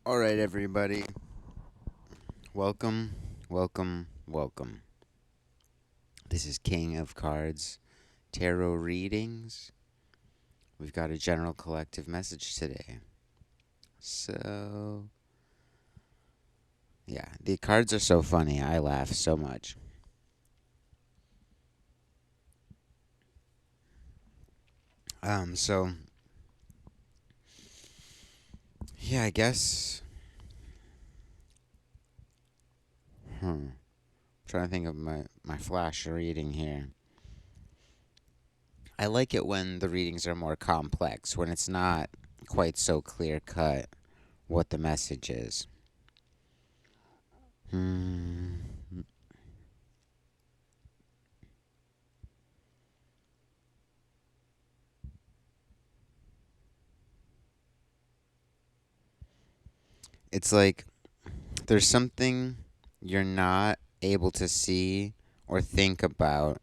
All right, everybody. Welcome, welcome, welcome. This is King of Cards Tarot Readings. We've got a general collective message today. So, yeah, the cards are so funny. I laugh so much. So, yeah, I guess. Trying to think of my flash reading here. I like it when the readings are more complex, when it's not quite so clear cut what the message is. Hmm. It's like there's something you're not able to see or think about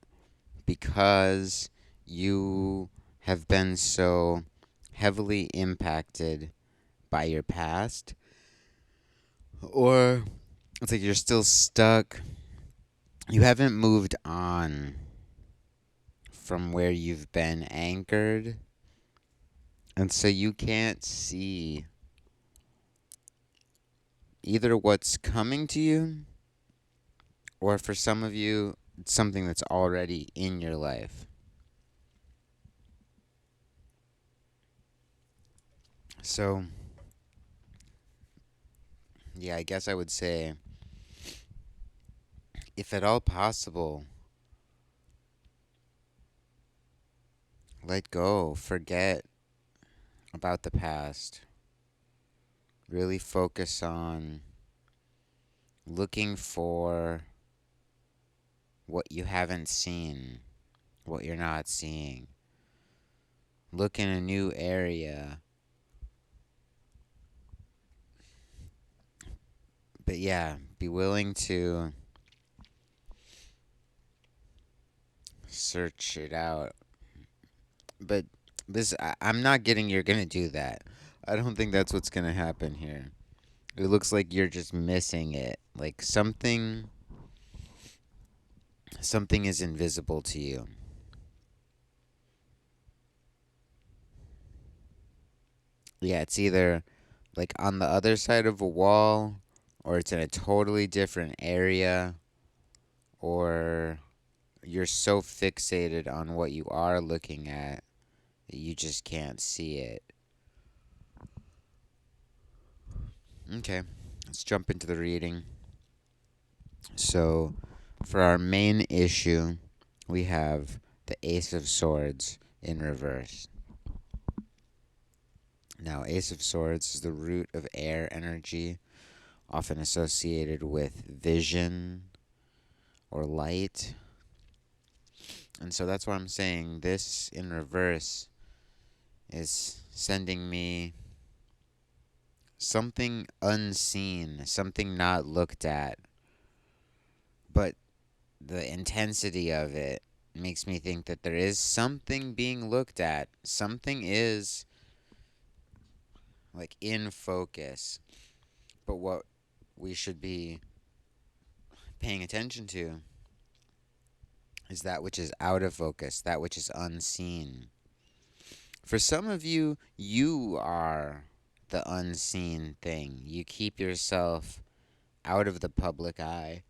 because you have been so heavily impacted by your past, or it's like you're still stuck. You haven't moved on from where you've been anchored, and so you can't see either what's coming to you, or for some of you, it's something that's already in your life. So, yeah, I guess I would say, if at all possible, let go, forget about the past. Really focus on looking for what you haven't seen, what you're not seeing. Look in a new area. But yeah, be willing to search it out. But I'm not getting you're going to do that. I don't think that's what's going to happen here. It looks like you're just missing it. Like something is invisible to you. Yeah, it's either like on the other side of a wall, or it's in a totally different area, or you're so fixated on what you are looking at that you just can't see it. Okay, let's jump into the reading. So, for our main issue, we have the Ace of Swords in reverse. Now, Ace of Swords is the root of air energy, often associated with vision or light. And so that's why I'm saying this in reverse is sending me something unseen, something not looked at. But the intensity of it makes me think that there is something being looked at. Something is like in focus. But what we should be paying attention to is that which is out of focus, that which is unseen. For some of you, you are the unseen thing. You keep yourself out of the public eye,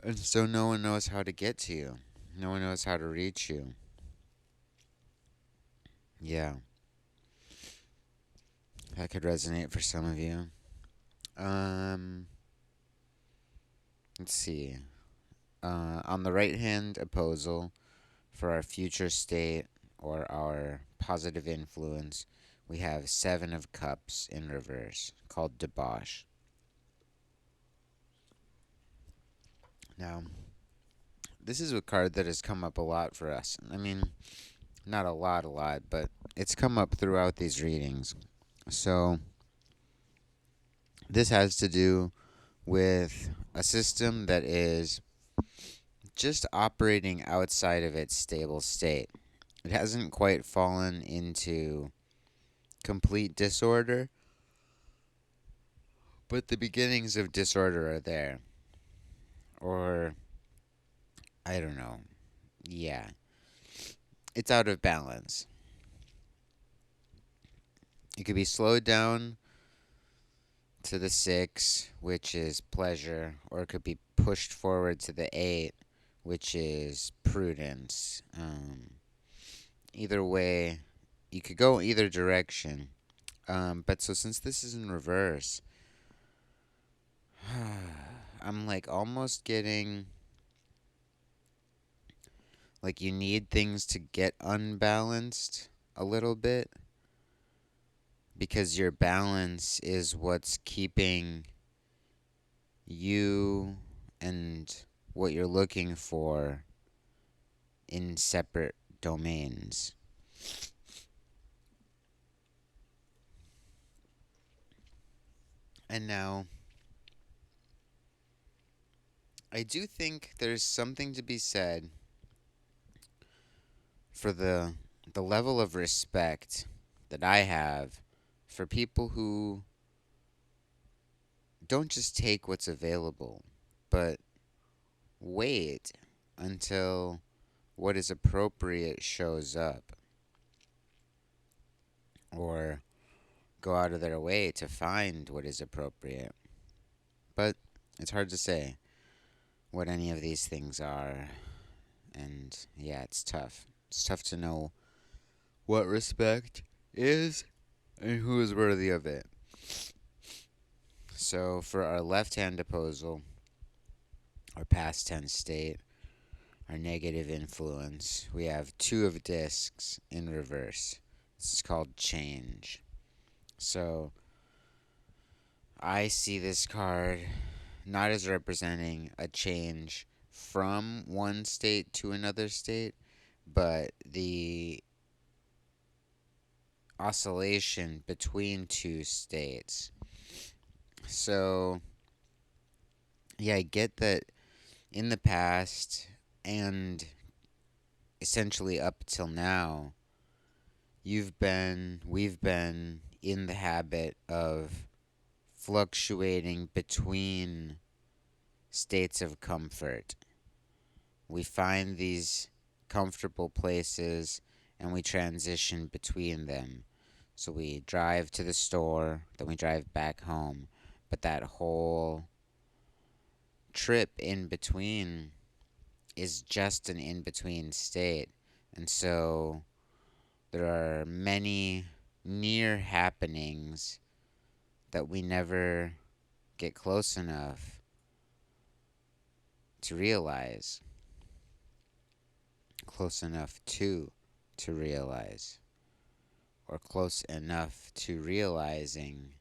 and so no one knows how to get to you. No one knows how to reach you. Yeah, that could resonate for some of you. Um, let's see. On the right hand opposal for our future state or our positive influence, we have Seven of Cups in reverse, called debauch. Now, this is a card that has come up a lot for us. I mean, not a lot, but it's come up throughout these readings. So, this has to do with a system that is just operating outside of its stable state. It hasn't quite fallen into complete disorder, but the beginnings of disorder are there. Or, I don't know. Yeah, it's out of balance. It could be slowed down to the 6, which is pleasure, or it could be pushed forward to the 8, which is prudence. Either way, you could go either direction. But so since this is in reverse, I'm like almost getting like you need things to get unbalanced a little bit because your balance is what's keeping you and what you're looking for in separate domains. And now, I do think there's something to be said for the level of respect that I have for people who don't just take what's available, but wait until what is appropriate shows up, or go out of their way to find what is appropriate. But it's hard to say what any of these things are, and yeah, it's tough. It's tough to know what respect is and who is worthy of it. So, for our left hand opposal, our past tense state, our negative influence, we have 2 of discs in reverse. This is called change. So, I see this card not as representing a change from one state to another state, but the oscillation between 2 states. So, yeah, I get that in the past and essentially up till now, we've been in the habit of fluctuating between states of comfort. We find these comfortable places and we transition between them. So we drive to the store, then we drive back home. But that whole trip in between is just an in between state. And so there are many near happenings that we never get close enough to realize, close enough to realize, or close enough to realizing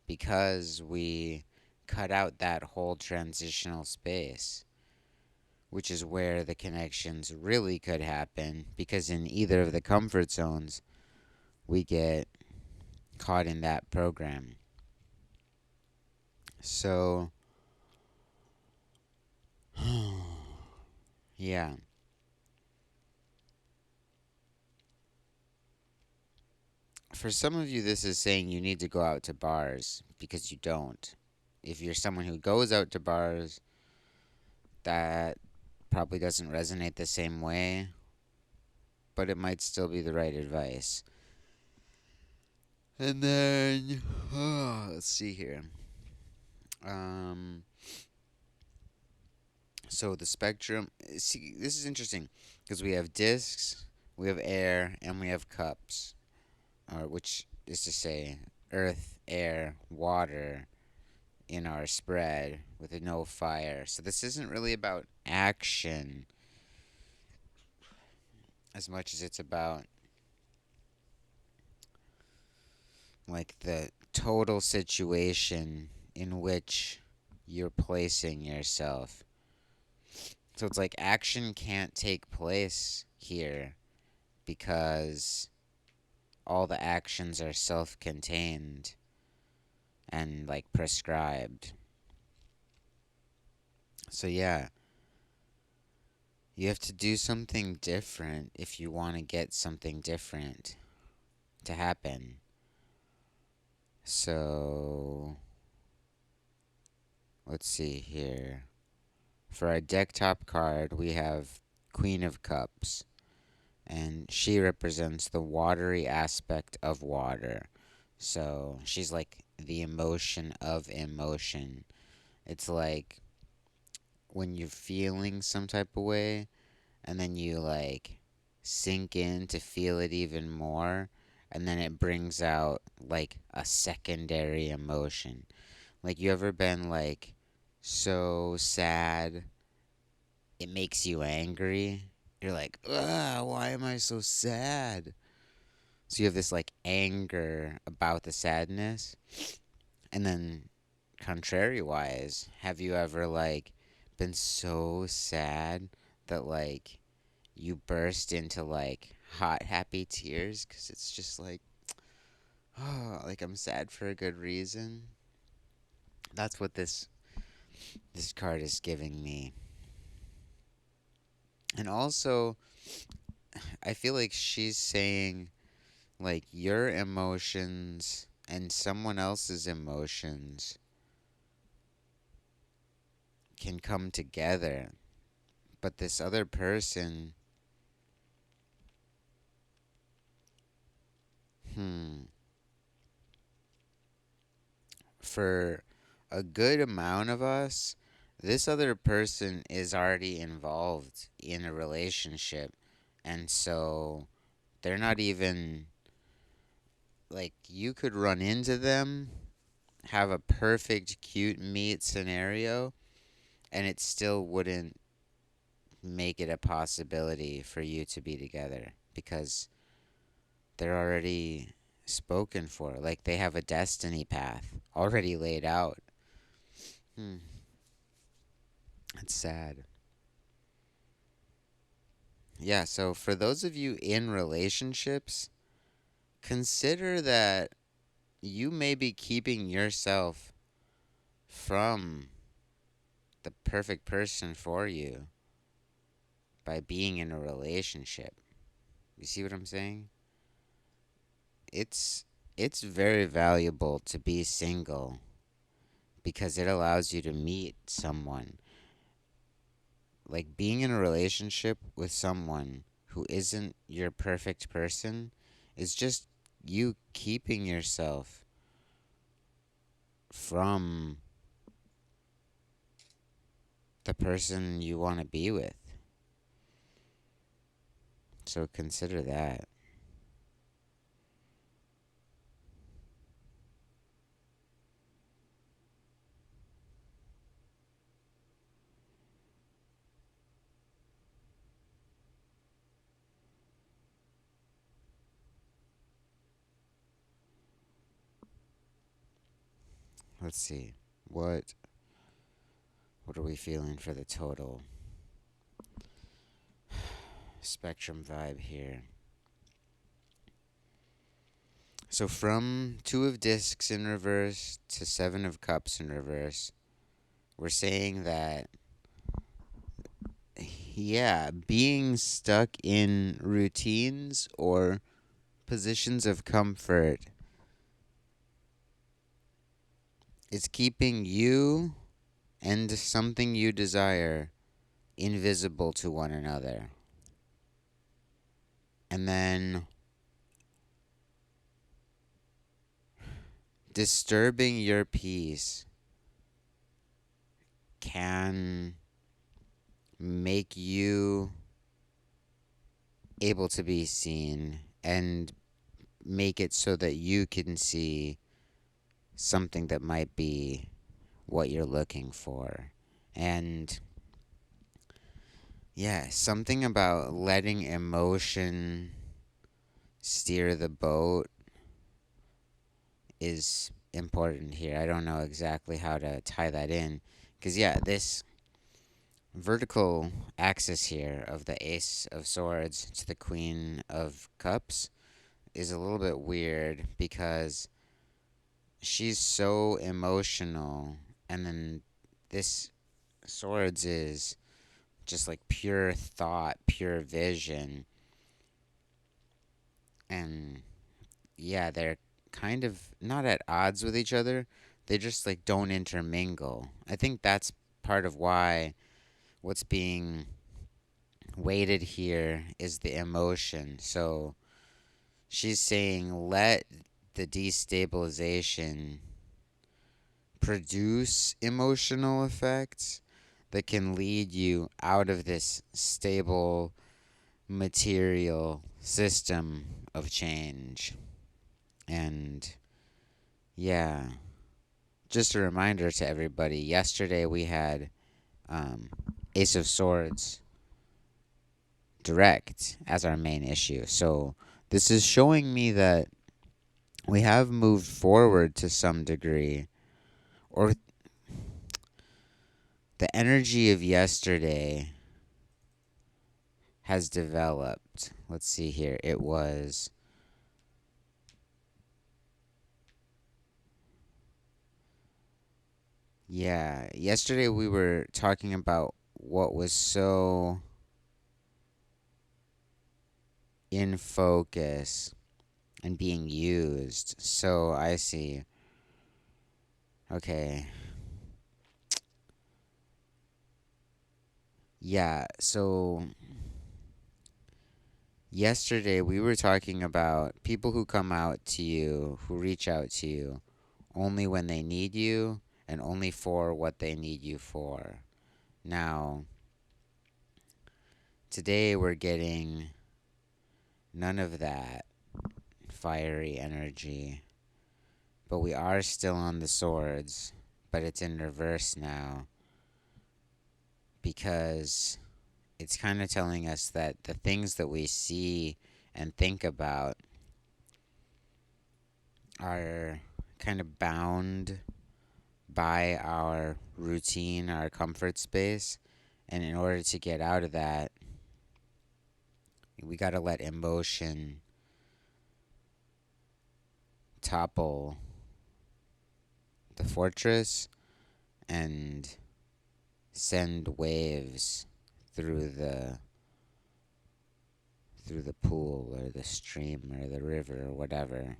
because we cut out that whole transitional space, which is where the connections really could happen because in either of the comfort zones, we get caught in that program. So, yeah. For some of you, this is saying you need to go out to bars because you don't. If you're someone who goes out to bars, that probably doesn't resonate the same way, but it might still be the right advice. And then, let's see here. Um, so the spectrum. See, this is interesting because we have discs, we have air, and we have cups, which is to say, earth, air, water in our spread with a no fire. So this isn't really about action as much as it's about like the total situation in which you're placing yourself. So it's like action can't take place here because all the actions are self contained and like prescribed. So yeah, you have to do something different if you want to get something different to happen. So let's see here. For our deck top card, we have Queen of Cups, and she represents the watery aspect of water. So she's like the emotion of emotion. It's like when you're feeling some type of way, and then you like sink in to feel it even more, and then it brings out like a secondary emotion. Like, you ever been like so sad it makes you angry? You're like, ugh, why am I so sad? So you have this like anger about the sadness. And then, contrary wise, have you ever like been so sad that like you burst into like hot, happy tears? Because it's just like, oh, like I'm sad for a good reason. That's what this card is giving me. And also, I feel like she's saying like your emotions and someone else's emotions can come together, but this other person, hmm, for a good amount of us, this other person is already involved in a relationship, and so they're not even like, you could run into them, have a perfect cute meet scenario, and it still wouldn't make it a possibility for you to be together because they're already spoken for. Like, they have a destiny path already laid out. Hmm, it's sad. Yeah, so for those of you in relationships, consider that you may be keeping yourself from the perfect person for you by being in a relationship. You see what I'm saying? It's it's very valuable to be single because it allows you to meet someone. Like, being in a relationship with someone who isn't your perfect person is just you keeping yourself from the person you want to be with. So consider that. Let's see. What what are we feeling for the total spectrum vibe here? So from Two of Discs in reverse to Seven of Cups in reverse, we're saying that, yeah, being stuck in routines or positions of comfort is keeping you and something you desire invisible to one another. And then disturbing your peace can make you able to be seen and make it so that you can see something that might be what you're looking for. And yeah, something about letting emotion steer the boat is important here. I don't know exactly how to tie that in. Because, yeah, this vertical axis here of the Ace of Swords to the Queen of Cups is a little bit weird because she's so emotional, and then this Swords is just like pure thought, pure vision, and yeah, they're kind of not at odds with each other. They just like don't intermingle. I think that's part of why what's being weighted here is the emotion. So she's saying let the destabilization produce emotional effects that can lead you out of this stable material system of change. And yeah, just a reminder to everybody yesterday we had um, Ace of Swords direct as our main issue. So this is showing me that we have moved forward to some degree, or the energy of yesterday has developed. Let's see here. It was. Yeah, yesterday we were talking about what was so in focus and being used. So I see. Okay. Yeah, so yesterday we were talking about people who come out to you, who reach out to you only when they need you and only for what they need you for. Now, today we're getting none of that fiery energy, but we are still on the swords, but it's in reverse now because it's kind of telling us that the things that we see and think about are kind of bound by our routine, our comfort space. And in order to get out of that, we got to let emotion topple the fortress and send waves through the pool or the stream or the river or whatever.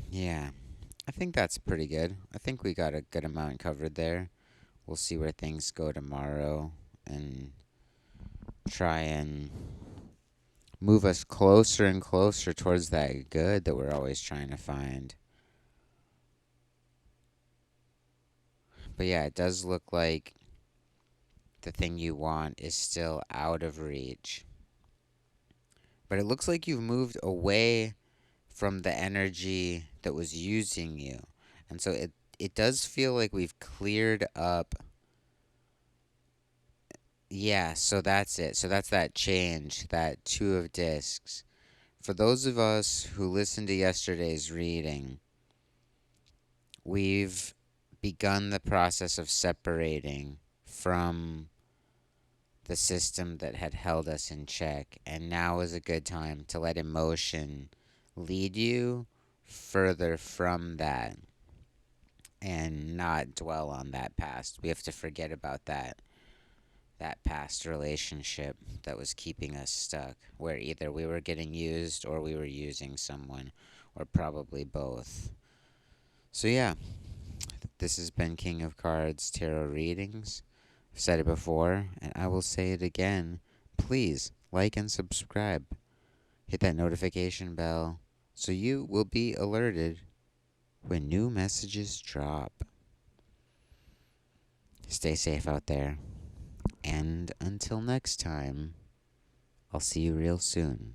Yeah, I think that's pretty good. I think we got a good amount covered there. We'll see where things go tomorrow and try and move us closer and closer towards that good that we're always trying to find. But yeah, it does look like the thing you want is still out of reach. But it looks like you've moved away from the energy that was using you. And so it does feel like we've cleared up. Yeah, so that's it. So that's that change, that two of discs. For those of us who listened to yesterday's reading, we've begun the process of separating from the system that had held us in check. And now is a good time to let emotion lead you further from that and not dwell on that past. We have to forget about that past relationship that was keeping us stuck, where either we were getting used or we were using someone, or probably both. So yeah, this has been King of Cards Tarot Readings. I've said it before, and I will say it again. Please like and subscribe. Hit that notification bell so you will be alerted when new messages drop. Stay safe out there. And until next time, I'll see you real soon.